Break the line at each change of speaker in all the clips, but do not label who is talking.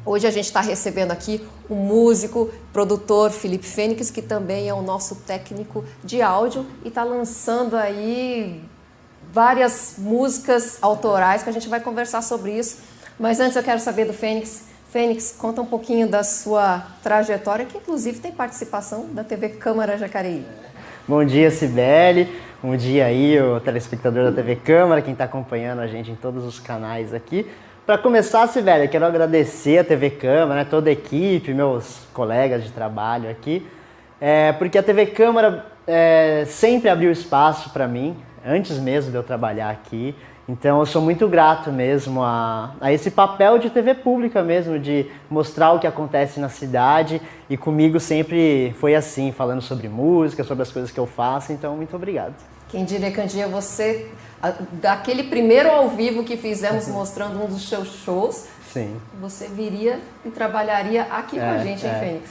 Hoje a gente está recebendo aqui o músico, produtor Felipe Fênix, que também é o nosso técnico de áudio e está lançando aí várias músicas autorais que a gente vai conversar sobre isso. Mas antes eu quero saber do Fênix. Fênix, conta um pouquinho da sua trajetória, que inclusive tem participação da TV Câmara Jacareí.
Bom dia, Cibele. Bom dia aí, o telespectador da TV Câmara, quem está acompanhando a gente em todos os canais aqui. Para começar, Cibele, eu quero agradecer a TV Câmara, toda a equipe, meus colegas de trabalho aqui, porque a TV Câmara sempre abriu espaço para mim, antes mesmo de eu trabalhar aqui. Então eu sou muito grato mesmo a esse papel de TV pública mesmo, de mostrar o que acontece na cidade, e comigo sempre foi assim, falando sobre música, sobre as coisas que eu faço, então muito obrigado.
Quem diria que um dia você, daquele primeiro ao vivo que fizemos mostrando um dos seus shows,
sim,
você viria e trabalharia aqui com a gente, hein, Fênix?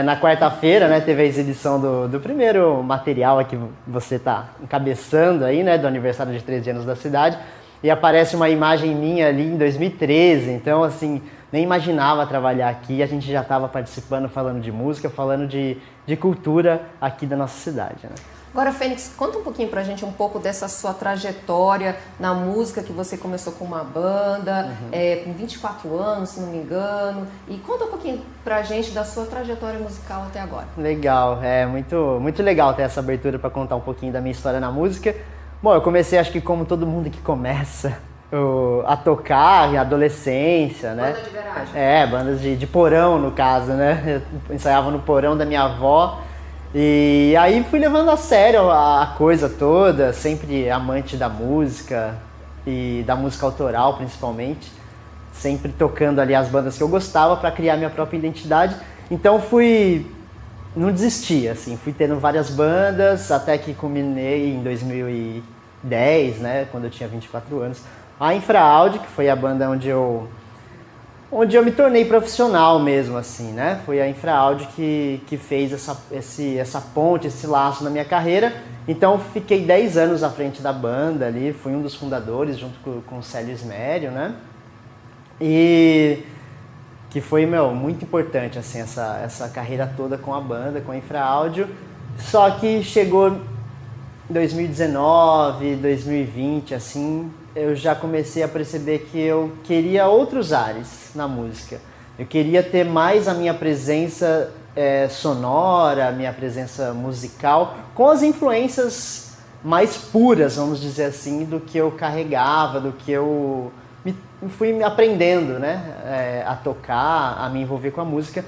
Na quarta-feira, né, teve a exibição do primeiro material aqui que você está encabeçando aí, né, do aniversário de 13 anos da cidade, e aparece uma imagem minha ali em 2013, então assim, nem imaginava trabalhar aqui, a gente já estava participando, falando de música, falando de cultura aqui da nossa cidade, né?
Agora, Fênix, conta um pouquinho pra gente um pouco dessa sua trajetória na música, que você começou com uma banda, com 24 anos, se não me engano, e conta um pouquinho pra gente da sua trajetória musical até agora.
Legal, muito legal ter essa abertura para contar um pouquinho da minha história na música. Bom, eu comecei, acho que como todo mundo que começa a tocar em adolescência, né?
Banda de garagem?
Bandas de porão, no caso, né? Eu ensaiava no porão da minha avó. E aí fui levando a sério a coisa toda, sempre amante da música e da música autoral principalmente, sempre tocando ali as bandas que eu gostava para criar minha própria identidade. Então não desisti, assim, fui tendo várias bandas até que culminei em 2010, né, quando eu tinha 24 anos, a Infraáudio, que foi a banda onde eu me tornei profissional mesmo, assim, né? Foi a Infraáudio que fez essa ponte, esse laço na minha carreira. Então, fiquei 10 anos à frente da banda ali, fui um dos fundadores, junto com o Célio Ismério, né? E que foi, muito importante, assim, essa carreira toda com a banda, com a Infraáudio. Só que chegou 2019, 2020, assim, eu já comecei a perceber que eu queria outros ares na música. Eu queria ter mais a minha presença sonora, a minha presença musical, com as influências mais puras, vamos dizer assim, do que eu carregava, do que eu fui aprendendo, né, a tocar, a me envolver com a música.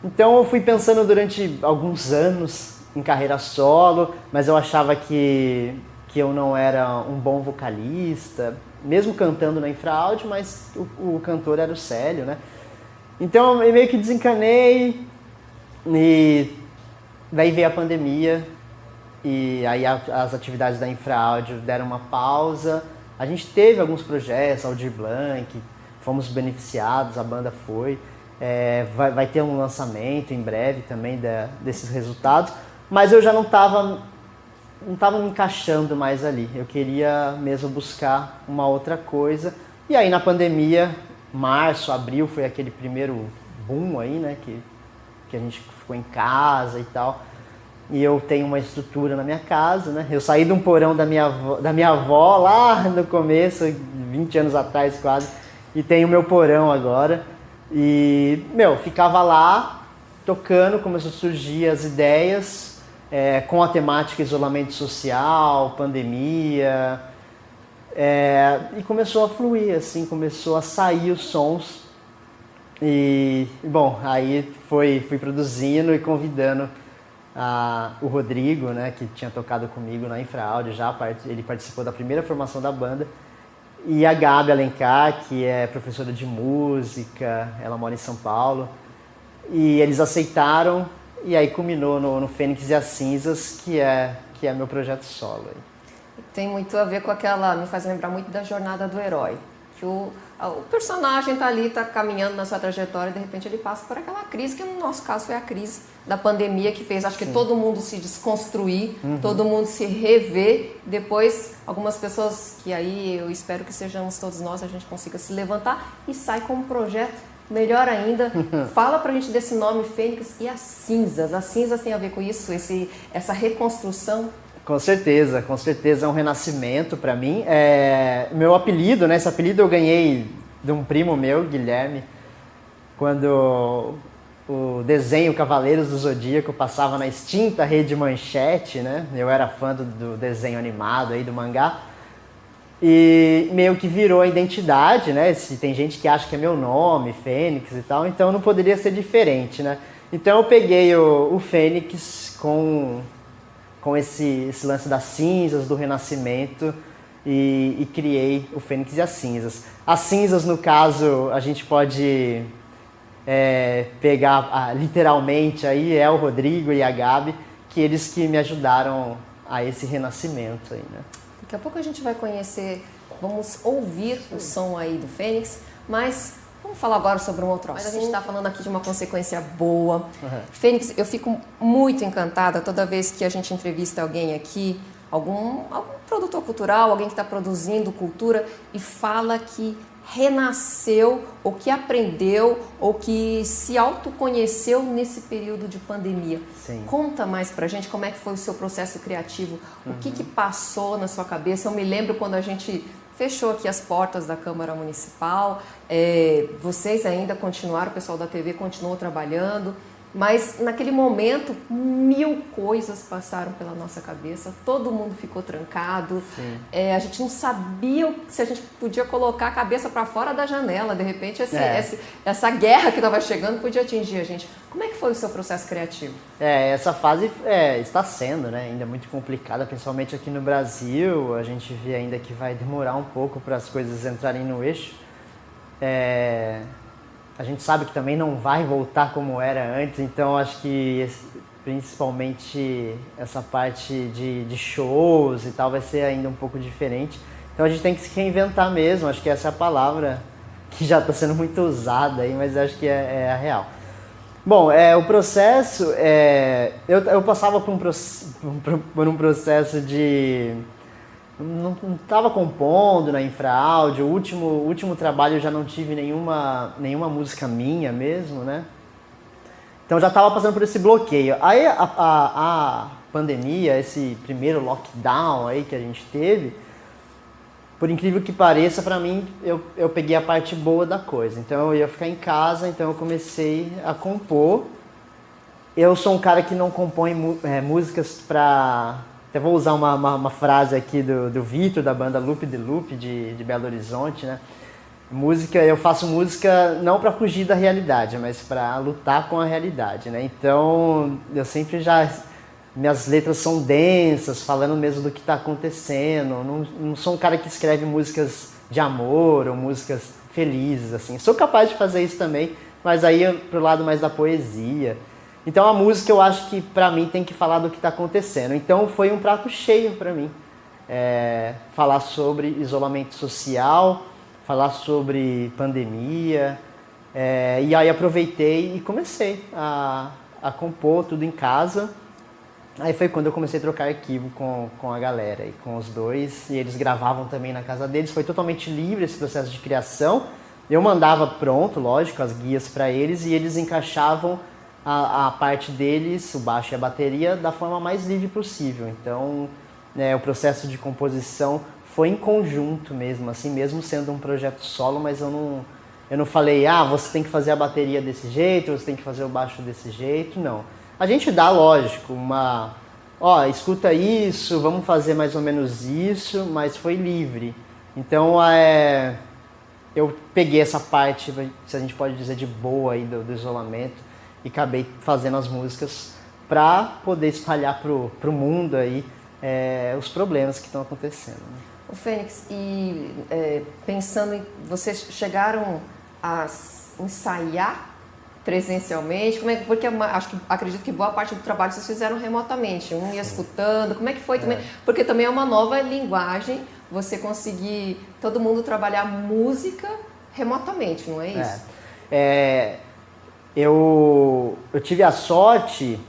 Então eu fui pensando durante alguns anos em carreira solo, mas eu achava que eu não era um bom vocalista, mesmo cantando na Infraáudio, mas o cantor era o Célio, né? Então eu meio que desencanei, e daí veio a pandemia, e aí as atividades da Infraáudio deram uma pausa. A gente teve alguns projetos, Aldir Blanc, fomos beneficiados, a banda foi. Vai ter um lançamento em breve também desses resultados, mas eu já não estava me encaixando mais ali. Eu queria mesmo buscar uma outra coisa. E aí na pandemia, março, abril, foi aquele primeiro boom aí, né? Que a gente ficou em casa e tal. E eu tenho uma estrutura na minha casa, né? Eu saí de um porão da minha avó lá no começo, 20 anos atrás quase, e tenho o meu porão agora. E, ficava lá tocando, começou a surgir as ideias, com a temática isolamento social, pandemia, e começou a fluir, assim, começou a sair os sons. E, bom, aí fui produzindo e convidando o Rodrigo, né, que tinha tocado comigo na Infraáudio, ele participou da primeira formação da banda, e a Gabi Alencar, que é professora de música, ela mora em São Paulo, e eles aceitaram, e aí culminou no Fênix e as Cinzas, que é meu projeto solo.
Tem muito a ver com aquela, me faz lembrar muito da jornada do herói, que o personagem está ali, está caminhando na sua trajetória, e de repente ele passa por aquela crise, que no nosso caso foi a crise da pandemia, que fez, acho que todo mundo se desconstruir, todo mundo se rever. Depois, algumas pessoas, que aí eu espero que sejamos todos nós, a gente consiga se levantar e sai com um projeto melhor ainda. Fala pra gente desse nome Fênix e as cinzas. As cinzas tem a ver com isso, essa reconstrução?
Com certeza é um renascimento para mim. Meu apelido, né? Esse apelido eu ganhei de um primo meu, Guilherme, quando o desenho Cavaleiros do Zodíaco passava na extinta Rede Manchete, né? Eu era fã do desenho animado aí, do mangá. E meio que virou a identidade, né? Tem gente que acha que é meu nome, Fênix e tal, então não poderia ser diferente, né? Então eu peguei o Fênix com esse lance das cinzas, do renascimento, e criei o Fênix e as cinzas. As cinzas, no caso, a gente pode pegar literalmente aí, o Rodrigo e a Gabi, que eles que me ajudaram a esse renascimento aí, né?
Daqui a pouco a gente vai conhecer, vamos ouvir o som aí do Fênix, mas vamos falar agora sobre um outro assunto. Mas a gente está falando aqui de uma consequência boa. Fênix, eu fico muito encantada toda vez que a gente entrevista alguém aqui, algum produtor cultural, alguém que está produzindo cultura e fala que renasceu, ou que aprendeu, ou que se autoconheceu nesse período de pandemia.
Sim.
Conta mais pra gente como é que foi o seu processo criativo, o que passou na sua cabeça. Eu me lembro quando a gente fechou aqui as portas da Câmara Municipal, vocês ainda continuaram, o pessoal da TV continuou trabalhando, mas naquele momento 1000 coisas passaram pela nossa cabeça, todo mundo ficou trancado, a gente não sabia se a gente podia colocar a cabeça para fora da janela, de repente essa guerra que estava chegando podia atingir a gente. Como é que foi o seu processo criativo?
Essa fase está sendo, né, ainda muito complicada, principalmente aqui no Brasil. A gente vê ainda que vai demorar um pouco para as coisas entrarem no eixo. A gente sabe que também não vai voltar como era antes, então acho que principalmente essa parte de shows e tal vai ser ainda um pouco diferente. Então a gente tem que se reinventar mesmo, acho que essa é a palavra que já está sendo muito usada aí, mas acho que é a real. Bom, o processo, eu passava por um processo de... Não estava compondo na Infraáudio, o último trabalho eu já não tive nenhuma música minha mesmo, né? Então já estava passando por esse bloqueio. Aí a pandemia, esse primeiro lockdown aí que a gente teve, por incrível que pareça, para mim, eu peguei a parte boa da coisa. Então eu ia ficar em casa, então eu comecei a compor. Eu sou um cara que não compõe músicas para... Até vou usar uma frase aqui do Vitor, da banda Loop de Loop, de Belo Horizonte, né? Eu faço música não para fugir da realidade, mas para lutar com a realidade, né? Então, eu sempre minhas letras são densas, falando mesmo do que está acontecendo. Não sou um cara que escreve músicas de amor ou músicas felizes, assim. Sou capaz de fazer isso também, mas aí pro lado mais da poesia. Então a música eu acho que pra mim tem que falar do que está acontecendo. Então foi um prato cheio pra mim. Falar sobre isolamento social, falar sobre pandemia. E aí aproveitei e comecei a compor tudo em casa. Aí foi quando eu comecei a trocar arquivo com a galera e com os dois. E eles gravavam também na casa deles. Foi totalmente livre esse processo de criação. Eu mandava pronto, lógico, as guias para eles e eles encaixavam a parte deles, o baixo e a bateria, da forma mais livre possível. Então, o processo de composição foi em conjunto mesmo, assim, mesmo sendo um projeto solo, mas eu não falei, você tem que fazer a bateria desse jeito, você tem que fazer o baixo desse jeito, não. A gente dá, lógico, escuta isso, vamos fazer mais ou menos isso, mas foi livre. Então, eu peguei essa parte, se a gente pode dizer, de boa aí do isolamento, e acabei fazendo as músicas para poder espalhar pro mundo aí os problemas que estão acontecendo. Né?
O Fênix, pensando em... Vocês chegaram a ensaiar presencialmente? Porque acredito que boa parte do trabalho vocês fizeram remotamente, ia escutando. Como é que foi também? Porque também é uma nova linguagem você conseguir todo mundo trabalhar música remotamente, não é isso?
Eu tive a sorte,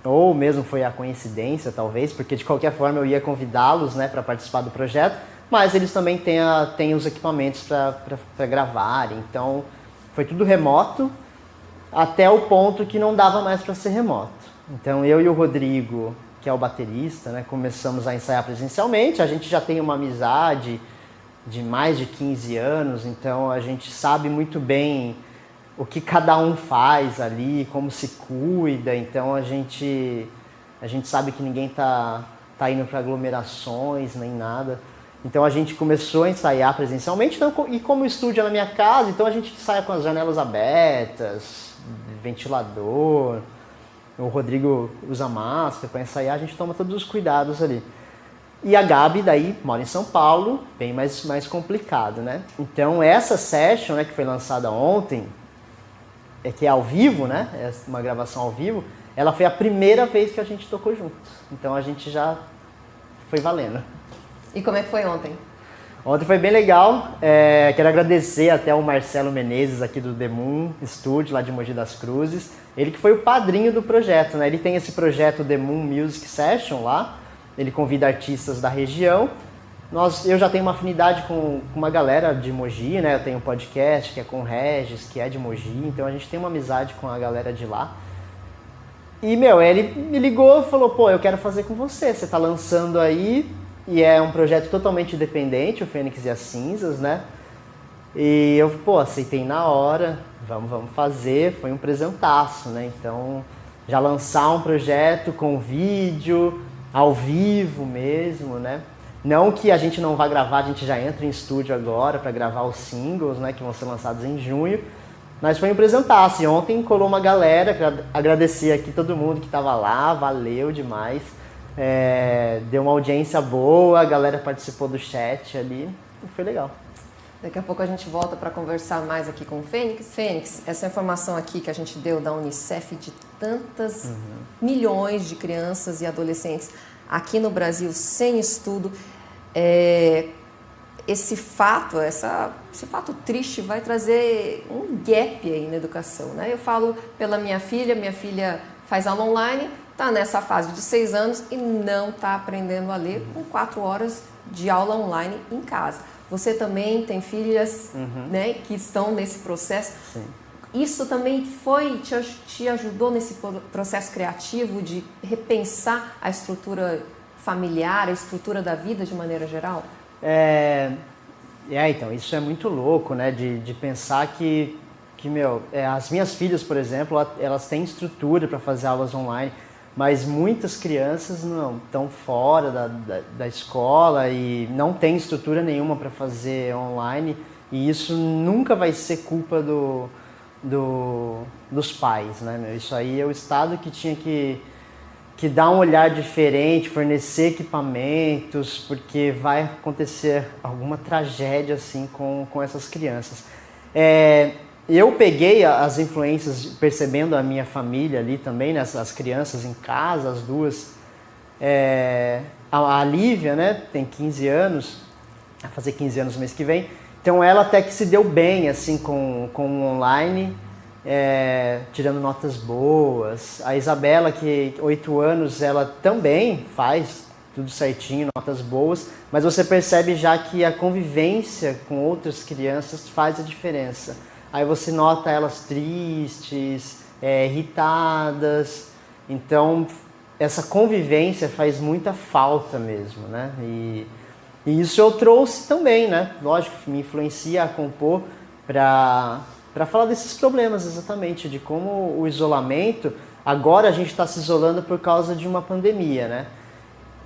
ou mesmo foi a coincidência talvez, porque de qualquer forma eu ia convidá-los, né, para participar do projeto, mas eles também têm os equipamentos para gravar, então Foi tudo remoto, até o ponto que não dava mais para ser remoto. Então eu e o Rodrigo, que é o baterista, né, começamos a ensaiar presencialmente. A gente já tem uma amizade de mais de 15 anos, então a gente sabe muito bem o que cada um faz ali, como se cuida. Então a gente sabe que ninguém tá indo para aglomerações nem nada. Então a gente começou a ensaiar presencialmente, e como o estúdio é na minha casa, então a gente ensaia com as janelas abertas, ventilador. O Rodrigo usa máscara para ensaiar, a gente toma todos os cuidados ali. E a Gabi daí mora em São Paulo, bem mais complicado, né? Então essa session, né, que foi lançada ontem, que é ao vivo, né? É uma gravação ao vivo, ela foi a primeira vez que a gente tocou juntos. Então a gente já foi valendo.
E como é que foi ontem?
Ontem foi bem legal. Quero agradecer até o Marcelo Menezes aqui do The Moon Studio, lá de Mogi das Cruzes. Ele que foi o padrinho do projeto, né? Ele tem esse projeto The Moon Music Session lá. Ele convida artistas da região. Eu já tenho uma afinidade com uma galera de Mogi, né? Eu tenho um podcast que é com o Regis, que é de Mogi. Então a gente tem uma amizade com a galera de lá. E, ele me ligou e falou, pô, eu quero fazer com você. Você tá lançando aí... E é um projeto totalmente independente, o Fênix e as Cinzas, né? E eu, aceitei na hora, vamos fazer, foi um presentaço, né? Então, já lançar um projeto com vídeo, ao vivo mesmo, né? Não que a gente não vá gravar, a gente já entra em estúdio agora para gravar os singles, né? Que vão ser lançados em junho. Mas foi um presentaço, e ontem colou uma galera, agradecer aqui todo mundo que estava lá, valeu demais. Deu uma audiência boa, a galera participou do chat ali, foi legal.
Daqui a pouco a gente volta para conversar mais aqui com o Fênix. Fênix, essa informação aqui que a gente deu da Unicef de tantas milhões de crianças e adolescentes aqui no Brasil sem estudo, esse fato triste vai trazer um gap aí na educação, né? Eu falo pela minha filha faz aula online, está nessa fase de 6 anos e não está aprendendo a ler com 4 horas de aula online em casa. Você também tem filhas, né, que estão nesse processo.
Sim.
Isso também te ajudou nesse processo criativo de repensar a estrutura familiar, a estrutura da vida de maneira geral?
Então, isso é muito louco, né, de pensar que as minhas filhas, por exemplo, elas têm estrutura para fazer aulas online, mas muitas crianças não estão fora da escola e não tem estrutura nenhuma para fazer online, e isso nunca vai ser culpa dos pais, né? Isso aí é o Estado que tinha que dar um olhar diferente, fornecer equipamentos, porque vai acontecer alguma tragédia assim com essas crianças. Eu peguei as influências, percebendo a minha família ali também, né, as crianças em casa, as duas. A Lívia, né, tem 15 anos, vai fazer 15 anos no mês que vem, então ela até que se deu bem assim, com o online, tirando notas boas. A Isabela, que 8 anos, ela também faz tudo certinho, notas boas, mas você percebe já que a convivência com outras crianças faz a diferença. Aí você nota elas tristes, irritadas. Então, essa convivência faz muita falta mesmo, né? E isso eu trouxe também, né? Lógico que me influencia a compor para falar desses problemas exatamente, de como o isolamento... Agora a gente está se isolando por causa de uma pandemia, né?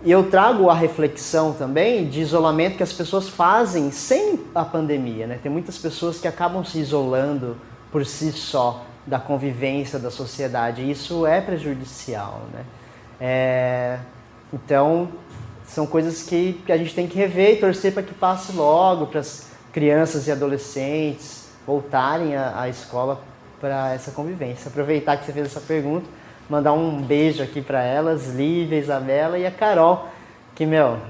E eu trago a reflexão também de isolamento que as pessoas fazem sem a pandemia, né? Tem muitas pessoas que acabam se isolando por si só da convivência da sociedade, e isso é prejudicial, né? Então, são coisas que a gente tem que rever e torcer para que passe logo, para as crianças e adolescentes voltarem à escola para essa convivência. Aproveitar que você fez essa pergunta, mandar um beijo aqui para elas, Lívia, Isabela e a Carol, que,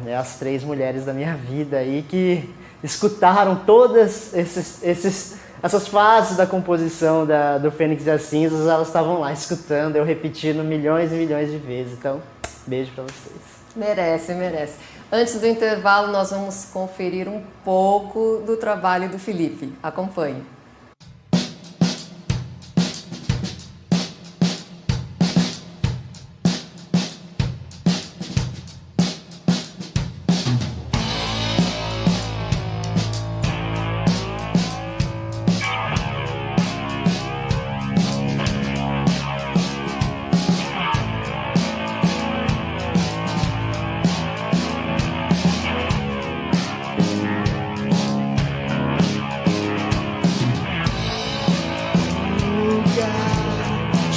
é as 3 mulheres da minha vida aí que escutaram todas essas fases da composição do Fênix e as Cinzas, elas estavam lá escutando, eu repetindo milhões e milhões de vezes. Então, beijo para vocês.
Merece. Antes do intervalo, nós vamos conferir um pouco do trabalho do Felipe. Acompanhe.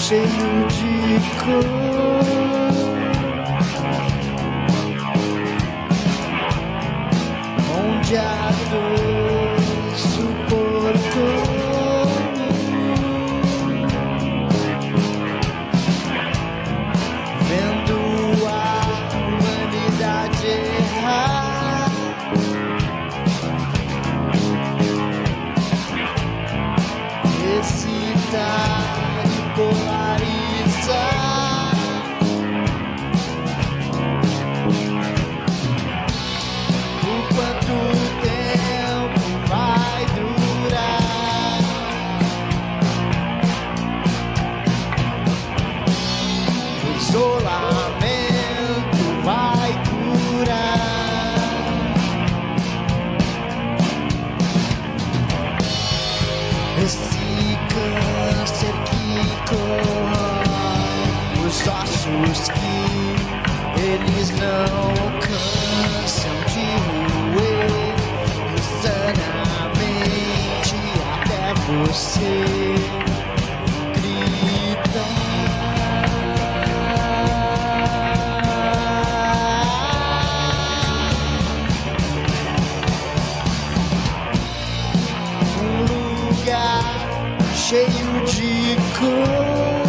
cheio de cor, onde a dor suportou. Vendo a humanidade errar, excitar e polarizar, por quanto tempo vai durar? O isolamento vai curar. Esse câncer que corrói os ossos, que eles não cansam de roer insanamente até você cheio de cor,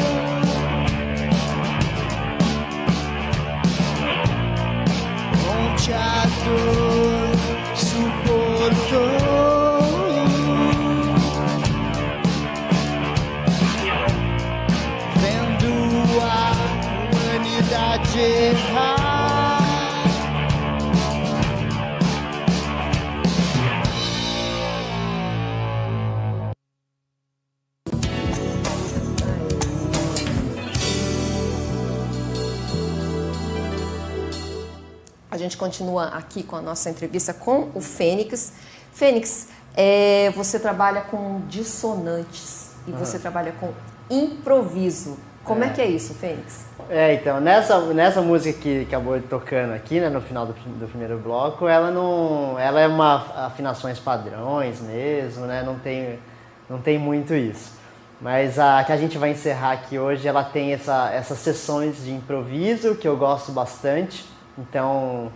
onde a dor suportou. Vendo a humanidade errar,
A gente continua aqui com a nossa entrevista com o Fênix. Fênix, você trabalha com dissonantes e você trabalha com improviso. Como é que é isso, Fênix?
Então, nessa música que acabou tocando aqui, né, no final do primeiro bloco, ela é uma afinações padrões mesmo, né, não tem muito isso. Mas a que a gente vai encerrar aqui hoje, ela tem essas sessões de improviso que eu gosto bastante. Então,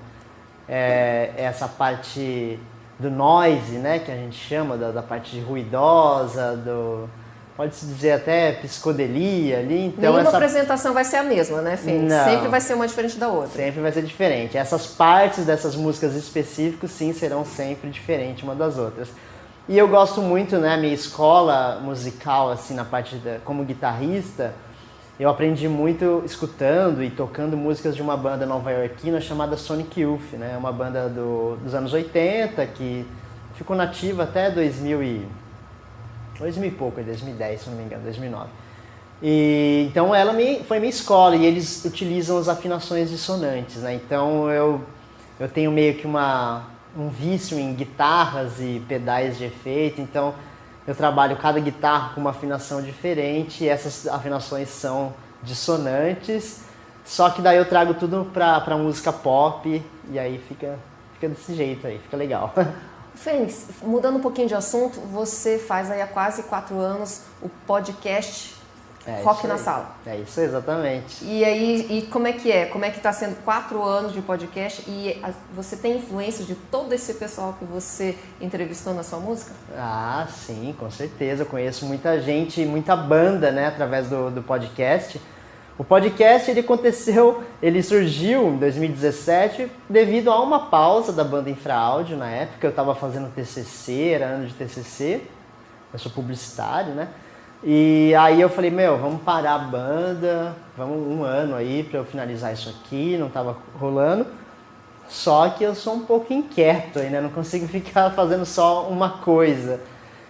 essa parte do noise, né, que a gente chama, da parte ruidosa, pode-se dizer até psicodelia ali. Então,
nenhuma apresentação vai ser a mesma, né, Fênix?
Não,
sempre vai ser uma diferente da outra.
Sempre vai ser diferente. Essas partes dessas músicas específicas, sim, serão sempre diferentes uma das outras. E eu gosto muito, né, minha escola musical, assim, na parte como guitarrista, eu aprendi muito escutando e tocando músicas de uma banda nova-iorquina chamada Sonic Youth, né? Uma banda dos anos 80 que ficou nativa até 2000 e pouco, 2010, se não me engano, 2009. E, então ela foi minha escola e eles utilizam as afinações dissonantes, né? Então eu tenho meio que um vício em guitarras e pedais de efeito, então eu trabalho cada guitarra com uma afinação diferente e essas afinações são dissonantes, só que daí eu trago tudo pra música pop e aí fica desse jeito aí, fica legal.
Fênix, mudando um pouquinho de assunto, você faz aí há quase 4 anos o podcast Rock na Sala.
É isso, exatamente.
E aí, como é que é? Como é que está sendo 4 anos de podcast e você tem influência de todo esse pessoal que você entrevistou na sua música?
Ah, sim, com certeza. Eu conheço muita gente, muita banda, né, através do podcast. O podcast, ele surgiu em 2017 devido a uma pausa da banda Infraáudio na época. Eu estava fazendo TCC, era ano de TCC, eu sou publicitário, né? E aí eu falei, vamos parar a banda, vamos 1 ano aí para eu finalizar isso aqui, não estava rolando. Só que eu sou um pouco inquieto ainda, não consigo ficar fazendo só uma coisa.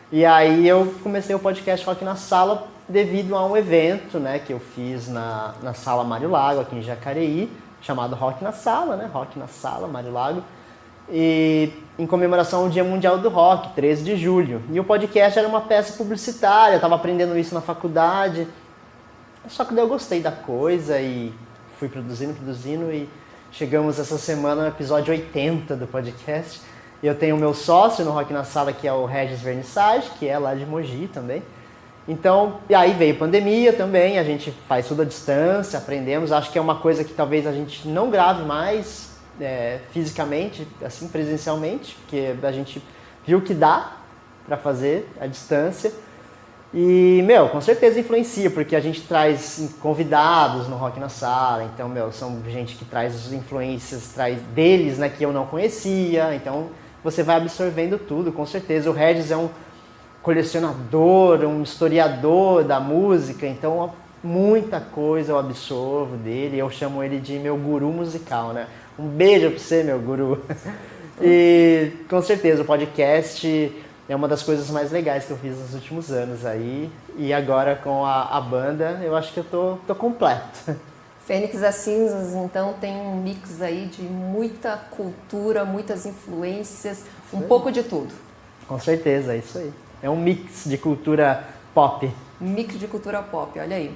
E aí eu comecei o podcast Rock na Sala devido a um evento, né, que eu fiz na Sala Mário Lago, aqui em Jacareí, chamado Rock na Sala, né, Rock na Sala, Mário Lago. E em comemoração ao Dia Mundial do Rock, 13 de julho. E o podcast era uma peça publicitária, eu estava aprendendo isso na faculdade. Só que daí eu gostei da coisa e fui produzindo e chegamos essa semana no episódio 80 do podcast. E eu tenho o meu sócio no Rock na Sala, que é o Regis Vernissage, que é lá de Mogi também. Então, e aí veio pandemia também, a gente faz tudo à distância, aprendemos. Acho que é uma coisa que talvez a gente não grave mais fisicamente, assim, presencialmente, porque a gente viu que dá para fazer à distância. E, com certeza influencia, porque a gente traz convidados no Rock na Sala, então, são gente que traz influências, traz deles, né, que eu não conhecia, então você vai absorvendo tudo, com certeza. O Regis é um colecionador, um historiador da música, então muita coisa eu absorvo dele, eu chamo ele de meu guru musical, né? Um beijo pra você, meu guru. E com certeza o podcast é uma das coisas mais legais que eu fiz nos últimos anos aí, e agora com a banda eu acho que eu tô completo.
Fênix das Cinzas, então, tem um mix aí de muita cultura, muitas influências, um pouco de tudo.
Com certeza, é isso aí. É um mix de cultura pop.
Mix de cultura pop, olha aí.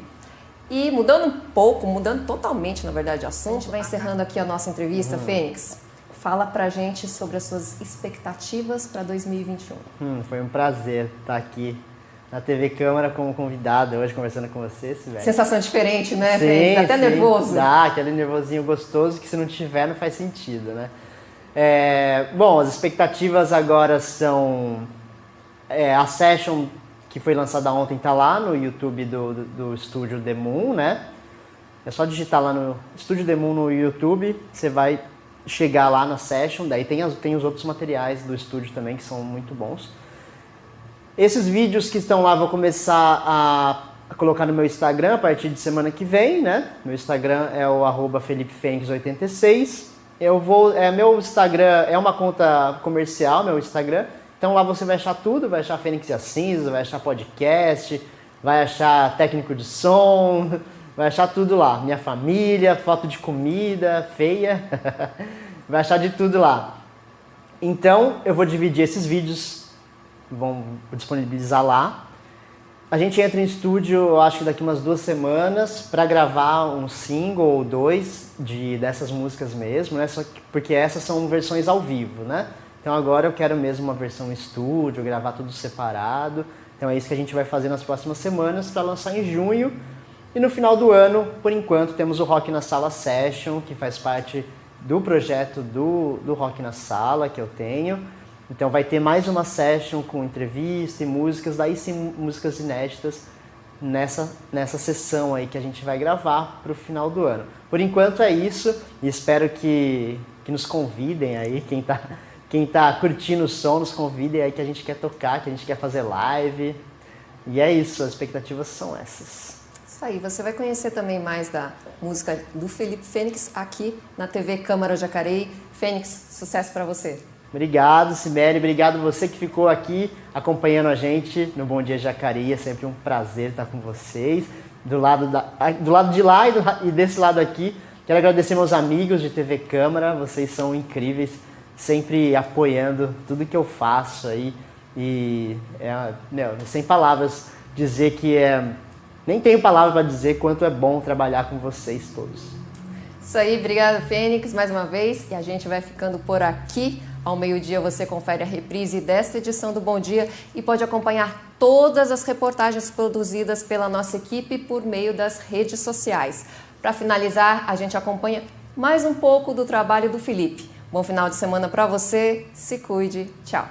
E mudando totalmente, na verdade, o assunto, a gente vai encerrando aqui a nossa entrevista, Fênix. Fala pra gente sobre as suas expectativas para 2021.
Foi um prazer estar aqui na TV Câmara como convidado hoje, conversando com você, Sibeli.
Sensação diferente, né, Fênix? Dá até nervoso.
Dá, aquele nervosinho gostoso que se não tiver não faz sentido, né? Bom, as expectativas agora são... a session que foi lançada ontem tá lá no YouTube do Estúdio The Moon, né? É só digitar lá no Estúdio The Moon no YouTube, você vai chegar lá na session, daí tem os outros materiais do estúdio também que são muito bons. Esses vídeos que estão lá vou começar a colocar no meu Instagram a partir de semana que vem, né? Meu Instagram é o @felipefenix86. Meu Instagram é uma conta comercial, meu Instagram. Então lá você vai achar tudo, vai achar Fênix e as Cinzas, vai achar podcast, vai achar técnico de som, vai achar tudo lá. Minha família, foto de comida feia, vai achar de tudo lá. Então eu vou dividir esses vídeos, vou disponibilizar lá. A gente entra em estúdio, eu acho que daqui umas 2 semanas, para gravar um single ou 2 dessas músicas mesmo, né? Só que, porque essas são versões ao vivo, né? Então agora eu quero mesmo uma versão estúdio, gravar tudo separado. Então é isso que a gente vai fazer nas próximas semanas para lançar em junho. E no final do ano, por enquanto, temos o Rock na Sala Session, que faz parte do projeto do Rock na Sala que eu tenho. Então vai ter mais uma session com entrevista e músicas, daí sim músicas inéditas nessa sessão aí que a gente vai gravar para o final do ano. Por enquanto é isso, e espero que nos convidem aí, quem tá curtindo o som, nos convidem aí que a gente quer tocar, que a gente quer fazer live. E é isso, as expectativas são essas.
Isso aí, você vai conhecer também mais da música do Felipe Fênix aqui na TV Câmara Jacareí. Fênix, sucesso para você.
Obrigado, Sibeli. Obrigado você que ficou aqui acompanhando a gente no Bom Dia Jacareí. É sempre um prazer estar com vocês. Do lado de lá e desse lado aqui, quero agradecer meus amigos de TV Câmara. Vocês são incríveis, sempre apoiando tudo que eu faço aí. E sem palavras dizer que nem tenho palavras para dizer quanto é bom trabalhar com vocês todos.
Isso aí, obrigada, Fênix, mais uma vez. E a gente vai ficando por aqui. Ao meio-dia você confere a reprise desta edição do Bom Dia e pode acompanhar todas as reportagens produzidas pela nossa equipe por meio das redes sociais. Para finalizar, a gente acompanha mais um pouco do trabalho do Felipe. Bom final de semana para você, se cuide, tchau!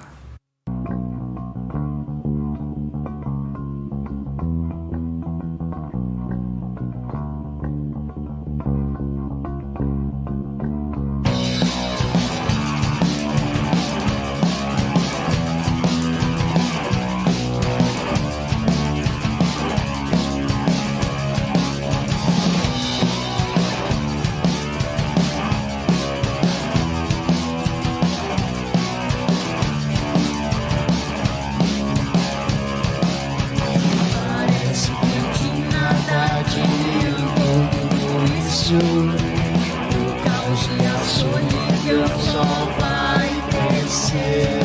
O caos e a solidão só vai crescer.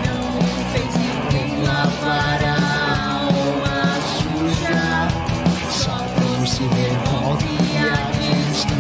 Não fez ninguém lavar a alma suja, só trouxe revolta e a destruição.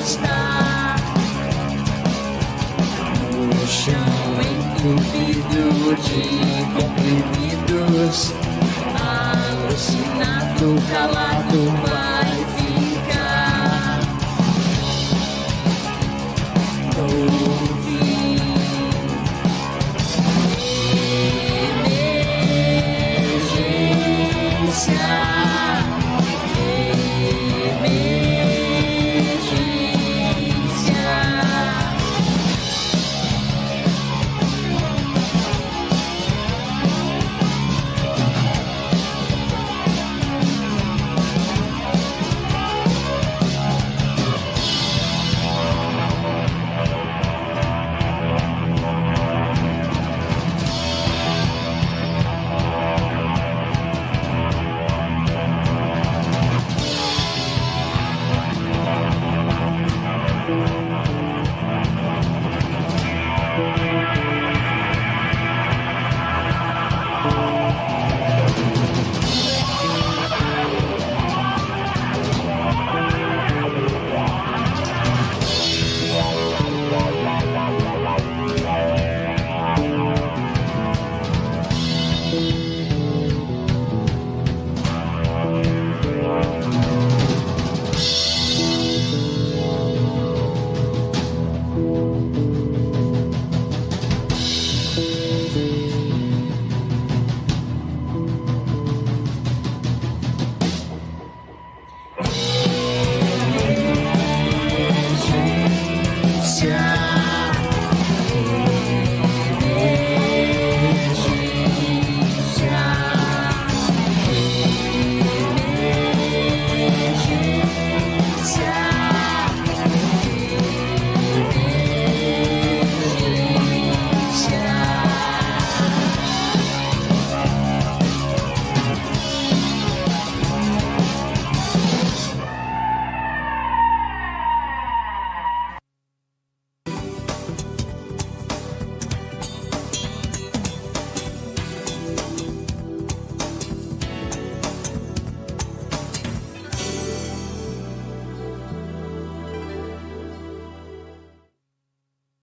está no chão entupido de comprimidos, alucinado, calado.